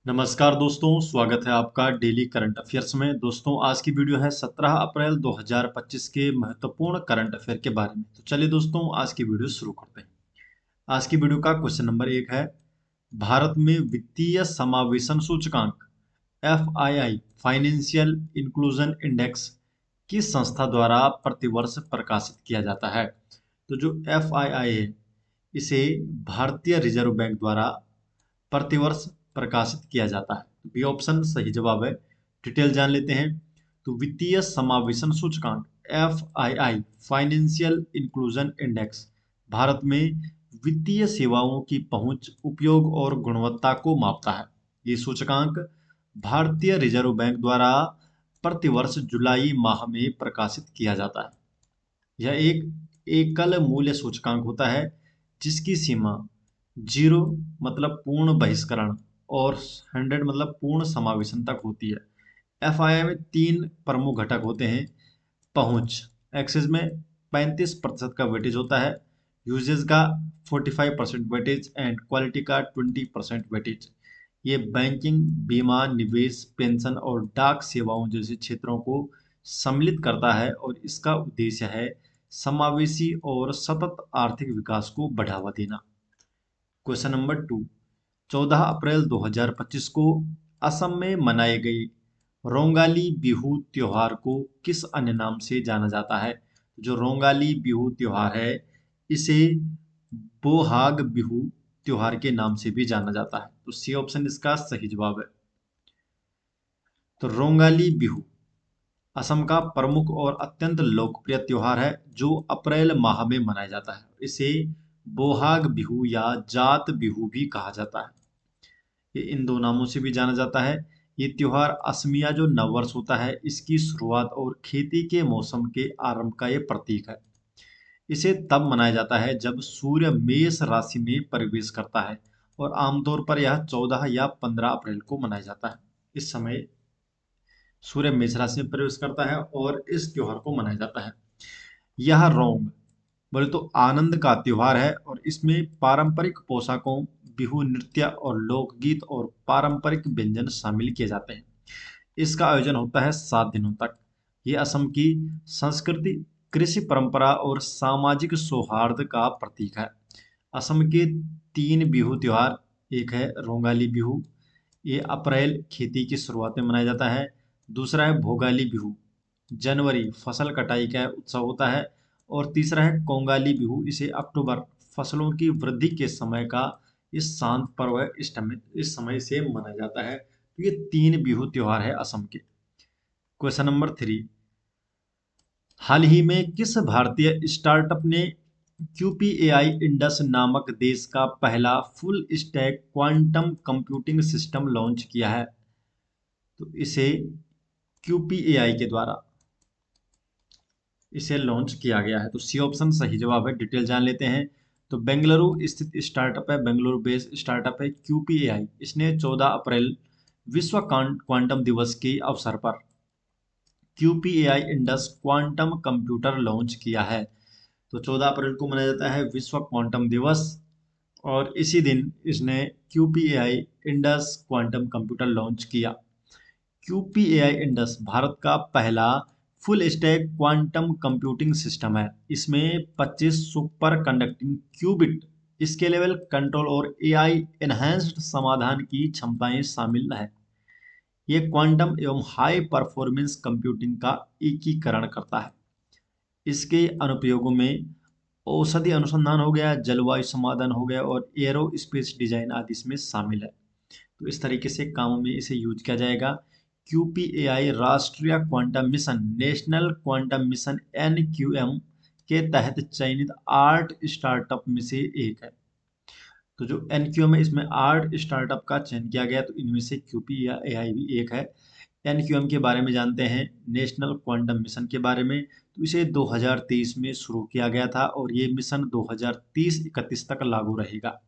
नमस्कार दोस्तों, स्वागत है आपका डेली करंट अफेयर्स में। दोस्तों, आज की वीडियो है 17 अप्रैल 2025 के महत्वपूर्ण करंट अफेयर के बारे में। तो चलिए दोस्तों, आज की वीडियो शुरू करते हैं। आज की वीडियो का क्वेश्चन नंबर 1 है, भारत में वित्तीय समावेशन सूचकांक FII फाइनेंशियल इंक्लूजन इंडेक्स किस संस्था द्वारा प्रतिवर्ष प्रकाशित किया जाता है? तो जो FII है, इसे भारतीय रिजर्व बैंक द्वारा प्रतिवर्ष प्रकाशित किया जाता है। बी ऑप्शन सही जवाब है। डिटेल जान लेते हैं। तो वित्तीय समावेशन सूचकांक FII financial inclusion index Bharat में वित्तीय सेवाओं की पहुंच, उपयोग और गुणवत्ता को मापता है। ये सूचकांक भारतीय रिजर्व बैंक द्वारा प्रतिवर्ष जुलाई माह में प्रकाशित किया जाता है। यह एक एकल मूल्य सूचकांक होता है जिसकी सीमा 0 मतलब पूर्ण बहिष्करण और 100 मतलब पूर्ण समावेशन तक होती है। एफआईआई में 3 प्रमुख घटक होते हैं। पहुंच, एक्सेस में 35% का वेटेज होता है, यूजेज का 45% वेटेज एंड क्वालिटी का 20% वेटेज। ये बैंकिंग, बीमा, निवेश, पेंशन और डाक सेवाओं जैसे क्षेत्रों को सम्मिलित करता है और इसका उद्देश्य है समावेशी और सतत आर्थिक विकास को बढ़ावा देना। क्वेश्चन नंबर 2, 14 अप्रैल 2025 को असम में मनाए गए रोंगाली बिहू त्योहार को किस अन्य नाम से जाना जाता है? जो रोंगाली बिहू त्योहार है, इसे बोहाग बिहू त्योहार के नाम से भी जाना जाता है। तो सी ऑप्शन इसका सही जवाब है। तो रोंगाली बिहू असम का प्रमुख और अत्यंत लोकप्रिय त्योहार है जो अप्रैल माह में मनाया जाता है। इसे बोहाग बिहू या जात बिहू भी कहा जाता है। ये इन दो नामों से भी जाना जाता है। ये त्योहार असमिया जो नववर्ष होता है, इसकी शुरुआत और खेती के मौसम के आरंभ का ये प्रतीक है। इसे तब मनाया जाता है जब सूर्य मेष राशि में प्रवेश करता है और आमतौर पर यह 14 या 15 अप्रैल को मनाया जाता है। इस समय सूर्य मेष राशि में प्रवेश करता है और इस त्योहार को मनाया जाता है। यह रोंग बोले तो आनंद का त्योहार है और इसमें पारंपरिक पोशाकों, बिहू नृत्य और लोकगीत और पारंपरिक व्यंजन शामिल किए जाते हैं। इसका आयोजन होता है 7 दिनों तक। ये असम की संस्कृति, कृषि परंपरा और सामाजिक सौहार्द का प्रतीक है। असम के 3 बिहू त्योहार, एक है रोंगाली बिहू, ये अप्रैल खेती की शुरुआत में मनाया जाता है। दूसरा है भोगाली बिहू, जनवरी फसल कटाई का उत्सव होता है। और तीसरा है कोंगाली बिहू, इसे अक्टूबर फसलों की वृद्धि के समय का इस शांत पर्व है, इस समय से मनाया जाता है। तो ये 3 बिहू त्योहार है असम के। क्वेश्चन नंबर 3, हाल ही में किस भारतीय स्टार्टअप ने QPAI इंडस नामक देश का पहला full stack quantum computing system launch किया है? तो इसे QPAI के द्वारा इसे लॉन्च किया गया है। तो सी ऑप्शन सही जवाब है। डिटेल जान लेते हैं। तो बेंगलुरु स्थित स्टार्टअप है, बेंगलुरु बेस्ड स्टार्टअप है QPAI। इसने 14 अप्रैल विश्व क्वांटम दिवस के अवसर पर QPAI Indus quantum computer launch किया है। तो 14 अप्रैल को मनाया जाता है विश्व क्वांटम दिवस और इसी दिन इसने QPAI Indus quantum computer launch किया। QPAI इंडस भारत का पहला full stack quantum computing system है। इसमें 25 super conducting qubit scalable control और AI एनहांस्ड समाधान की क्षमताएं शामिल है। ये क्वांटम एवं हाई परफॉर्मेंस कंप्यूटिंग का एकीकरण करता है। इसके अनुप्रयोगों में औषधि अनुसंधान हो गया, जलवायु समाधान हो गया और एरोस्पेस डिजाइन आदि इसमें शामिल है। तो इस तरीके से कामों में इसे यूज किया जाएगा। QPAI राष्ट्रीय quantum mission, national quantum mission NQM के तहत चयनित 8 स्टार्टअप में से एक है। तो जो NQM है, इसमें 8 स्टार्टअप का चयन किया गया, तो इनमें से QPAI भी एक है। NQM के बारे में जानते हैं, नेशनल क्वांटम मिशन के बारे में। तो इसे 2023 में शुरू किया गया था और ये मिशन 2030-31 तक लागू रहेगा।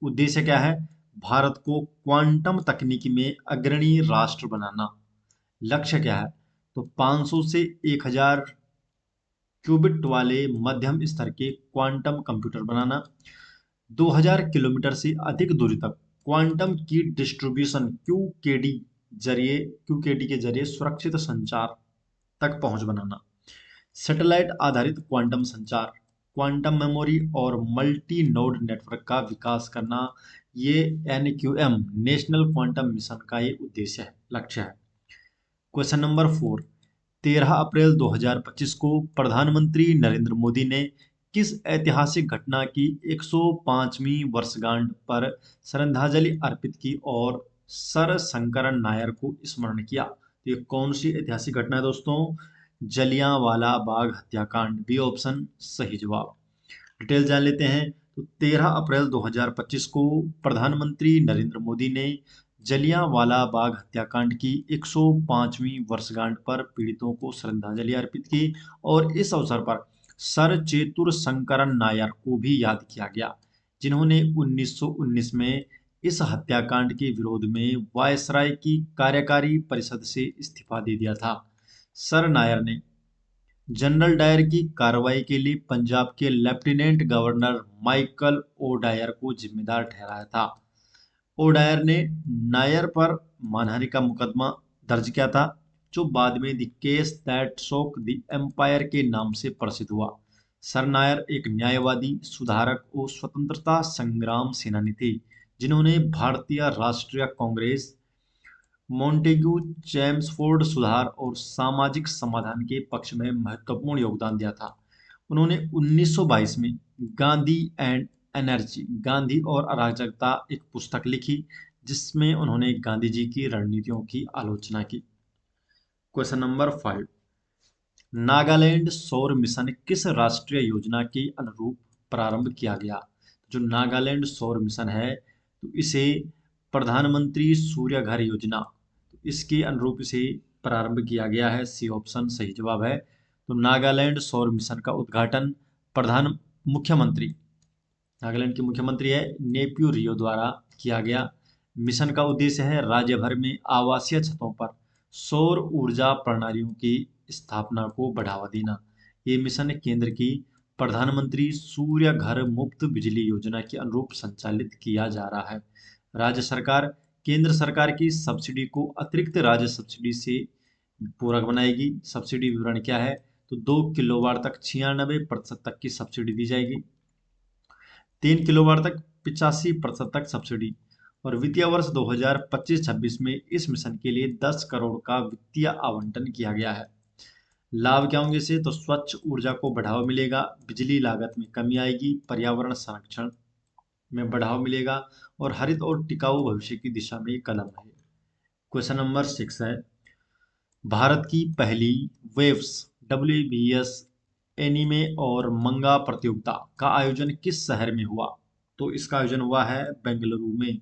उद्देश्य क्या है? भारत को क्वांटम तकनीकी में अग्रणी राष्ट्र बनाना। लक्ष्य क्या है? तो 500 से 1000 क्यूबिट वाले मध्यम स्तर के क्वांटम कंप्यूटर बनाना, 2000 किलोमीटर से अधिक दूरी तक क्वांटम की डिस्ट्रीब्यूशन क्यूकेडी के जरिए सुरक्षित संचार तक पहुंच बनाना। सैटेलाइट आधारित क्वांटम संचार, क्वांटम मेमोरी और मल्टी नोड नेटवर्क का विकास करना, ये एनक्यूएम नेशनल क्वांटम मिशन का ये उद्देश्य है, लक्ष्य है। क्वेश्चन नंबर 4, 13 अप्रैल 2025 को प्रधानमंत्री नरेंद्र मोदी ने किस ऐतिहासिक घटना की 105वीं वर्षगांठ पर श्रद्धांजलि अर्पित की और सर शंकरन नायर को स्मरण किया? तो ये कौन सी ऐतिहासिक घटना है दोस्तों? जलियांवाला बाग हत्याकांड, बी ऑप्शन सही जवाब। डिटेल जान लेते हैं। तो 13 अप्रैल 2025 को प्रधानमंत्री नरेंद्र मोदी ने जलियांवाला बाग हत्याकांड की 105वीं वर्षगांठ पर पीड़ितों को श्रद्धांजलि अर्पित की और इस अवसर पर सर चेतुर शंकरन नायर को भी याद किया गया, जिन्होंने 1919 में इस हत्याकांड के विरोध में वायसराय की कार्यकारी परिषद से इस्तीफा दे दिया था। सर नायर ने जनरल डायर की कार्रवाई के लिए पंजाब के lieutenant governor Michael O'Dwyer को जिम्मेदार ठहराया था। ओ डायर ने नायर पर मानहानि का मुकदमा दर्ज किया था, जो बाद में द केस दैट शोक द एम्पायर के नाम से प्रसिद्ध हुआ। सर नायर एक न्यायवादी, सुधारक और स्वतंत्रता संग्राम सेनानी थे, जिन्होंने भारतीय राष्ट्रीय कांग्रेस, मॉन्टेग्यू चेम्सफोर्ड सुधार और सामाजिक समाधान के पक्ष में महत्वपूर्ण योगदान दिया था। उन्होंने 1922 में गांधी एंड एनर्जी, गांधी और अराजकता, एक पुस्तक लिखी, जिसमें उन्होंने गांधी जी की रणनीतियों की आलोचना की। क्वेश्चन नंबर 5, नागालैंड सौर मिशन किस राष्ट्रीय योजना के अनुरूप प्रारंभ किया गया? जो नागालैंड सौर मिशन है, तो इसे प्रधानमंत्री सूर्य घर योजना, इसके अनुरूप इसे प्रारंभ किया गया है, सी ऑप्शन सही जवाब है। तो नागालैंड सौर मिशन का उद्घाटन मुख्यमंत्री, नागालैंड के मुख्यमंत्री है नेफ्यू रियो द्वारा किया गया। मिशन का उद्देश्य है राज्य भर में आवासीय छतों पर सौर ऊर्जा प्रणालियों की स्थापना को बढ़ावा देना। ये मिशन केंद्र की प्रधानमंत्री सूर्य घर मुफ्त बिजली योजना के अनुरूप संचालित किया जा रहा है। राज्य सरकार केंद्र सरकार की सब्सिडी को अतिरिक्त राज्य सब्सिडी से पूरक बनाएगी। सब्सिडी विवरण क्या है? तो 2 किलोवाट तक 96% तक की सब्सिडी दी जाएगी, 3 किलोवाट तक 85% तक सब्सिडी। और वित्तीय वर्ष 2025-26 में इस मिशन के लिए 10 करोड़ का वित्तीय आवंटन किया गया है। लाभ क्या होंगे इसे? तो स्वच्छ ऊर्जा को बढ़ावा मिलेगा, बिजली लागत में कमी आएगी, पर्यावरण संरक्षण में बढ़ावा मिलेगा और हरित और टिकाऊ भविष्य की दिशा में कदम है। क्वेश्चन नंबर 6 है, भारत की पहली वेव्स WBS एनीमे और मंगा प्रतियोगिता का आयोजन किस शहर में हुआ? तो इसका आयोजन हुआ है बेंगलुरु में।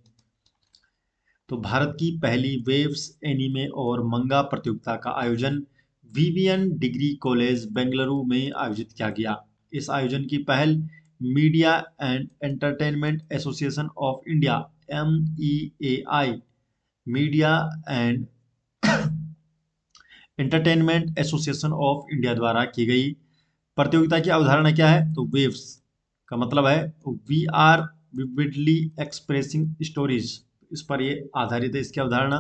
तो भारत की पहली वेव्स एनीमे और मंगा प्रतियोगिता का आयोजन VVN डिग्री कॉलेज बेंगलुरु में आयोजित किया गया। इस आयोजन की पहल media and entertainment association of India MEAI, media and entertainment association of India द्वारा की गई। प्रतियोगिता की अवधारणा क्या है? तो वेव्स का मतलब है we are vividly expressing stories, इस पर ये आधारित है इसकी अवधारणा।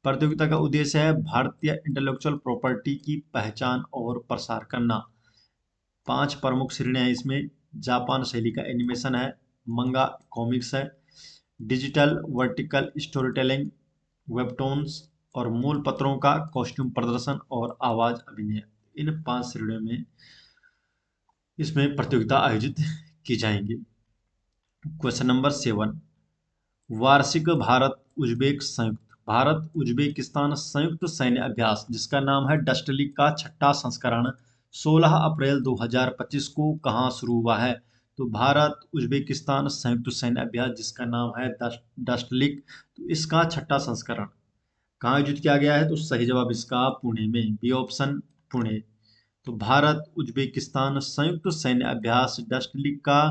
प्रतियोगिता का उद्देश्य है भारतीय इंटेलेक्चुअल प्रॉपर्टी की पहचान और प्रसार करना। 5 प्रमुख श्रेणियां हैं इसमें। जापान शैली का एनिमेशन है, मंगा कॉमिक्स है, डिजिटल वर्टिकल स्टोरी टेलिंग, वेबटोन्स और मूल पत्रों का कॉस्ट्यूम प्रदर्शन और आवाज अभिनय। इन 5 श्रेणियों में इसमें प्रतियोगिता आयोजित की जाएंगी। क्वेश्चन नंबर 7, वार्षिक भारत उज्बेकिस्तान संयुक्त सैन्य अभ्यास, जिसका नाम है डस्टलिक का 6ठा संस्करण, 16 अप्रैल 2025 को कहाँ शुरू हुआ है? तो भारत उज्बेकिस्तान संयुक्त सैन्य अभ्यास, जिसका नाम है डस्टलिक, तो इसका 6ठा संस्करण कहाँ आयोजित किया गया है? तो सही जवाब इसका पुणे में, बी ऑप्शन पुणे। तो भारत उज्बेकिस्तान संयुक्त सैन्य अभ्यास डस्टलिक का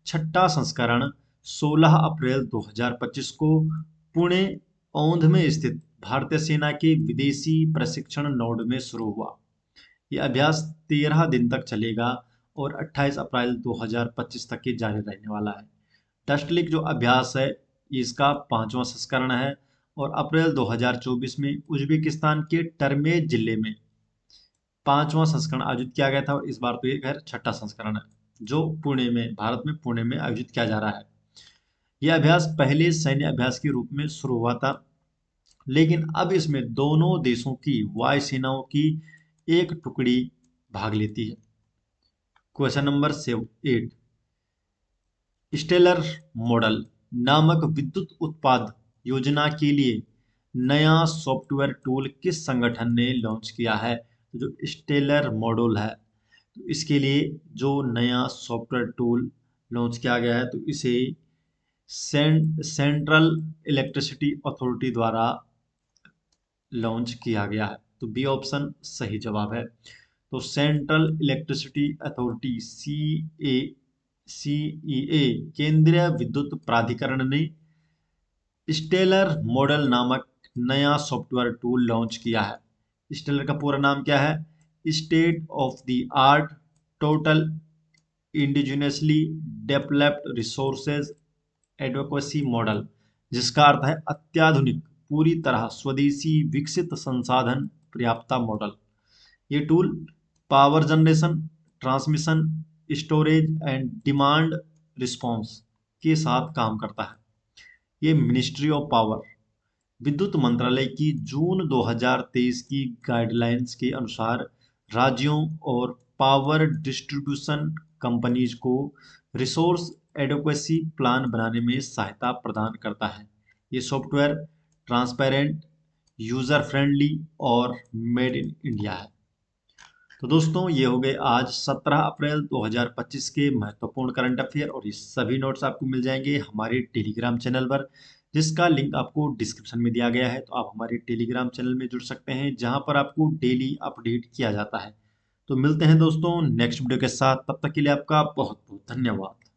6ठा संस्करण 16 अप्रैल 2025 को पुणे औंध में स्थित भारतीय सेना के विदेशी प्रशिक्षण नोड में शुरू हुआ। यह अभ्यास 13 दिन तक चलेगा और 28 अप्रैल 2025 तक के जारी रहने वाला है। डस्टलिक जो अभ्यास है, ये इसका 5वां संस्करण है। और अप्रैल 2024 में उज्बेकिस्तान के टर्मेज जिले में 5वां संस्करण आयोजित किया गया था, और इस बार तो ये खैर 6ठा संस्करण है जो पुणे में, भारत में पुणे में आयोजित किया जा रहा है। यह अभ्यास पहले सैन्य अभ्यास के रूप में शुरू हुआ था, लेकिन अब इसमें दोनों देशों की वायुसेनाओं की एक टुकड़ी भाग लेती है। क्वेश्चन नंबर 8, स्टेलर मॉडल नामक विद्युत उत्पाद योजना के लिए नया सॉफ्टवेयर टूल किस संगठन ने लॉन्च किया है? तो जो स्टेलर मॉडल है, तो इसके लिए जो नया सॉफ्टवेयर टूल लॉन्च किया गया है, तो इसे सेंट्रल इलेक्ट्रिसिटी अथॉरिटी द्वारा लॉन्च किया गया है। तो बी ऑप्शन सही जवाब है। तो सेंट्रल इलेक्ट्रिसिटी अथॉरिटी सीईए केंद्रीय विद्युत प्राधिकरण ने स्टेलर मॉडल नामक नया सॉफ्टवेयर टूल लॉन्च किया है। स्टेलर का पूरा नाम क्या है? State of the art total indigenously developed resources advocacy model, जिसका अर्थ है अत्याधुनिक पूरी तरह स्वदेशी विकसित संसाधन पर्याप्तता मॉडल। ये tool power generation, transmission, storage and demand response के साथ काम करता है। ये मिनिस्ट्री ऑफ पावर, विद्युत मंत्रालय की जून 2023 की गाइडलाइंस के अनुसार राज्यों और पावर डिस्ट्रीब्यूशन कंपनीज को रिसोर्स एडोक्वेसी प्लान बनाने में सहायता प्रदान करता है। ये सॉफ्टवेयर ट्रांसपेरेंट, यूजर फ्रेंडली और मेड इन इंडिया है। तो दोस्तों, ये हो गए आज 17 अप्रैल 2025 के महत्वपूर्ण करंट अफेयर, और ये सभी नोट्स आपको मिल जाएंगे हमारे टेलीग्राम चैनल पर, जिसका लिंक आपको डिस्क्रिप्शन में दिया गया है। तो आप हमारे टेलीग्राम चैनल में जुड़ सकते हैं, जहां पर आपको डेली अपडेट किया जाता है। तो मिलते हैं दोस्तों नेक्स्ट वीडियो के साथ, तब तक के लिए आपका बहुत बहुत धन्यवाद।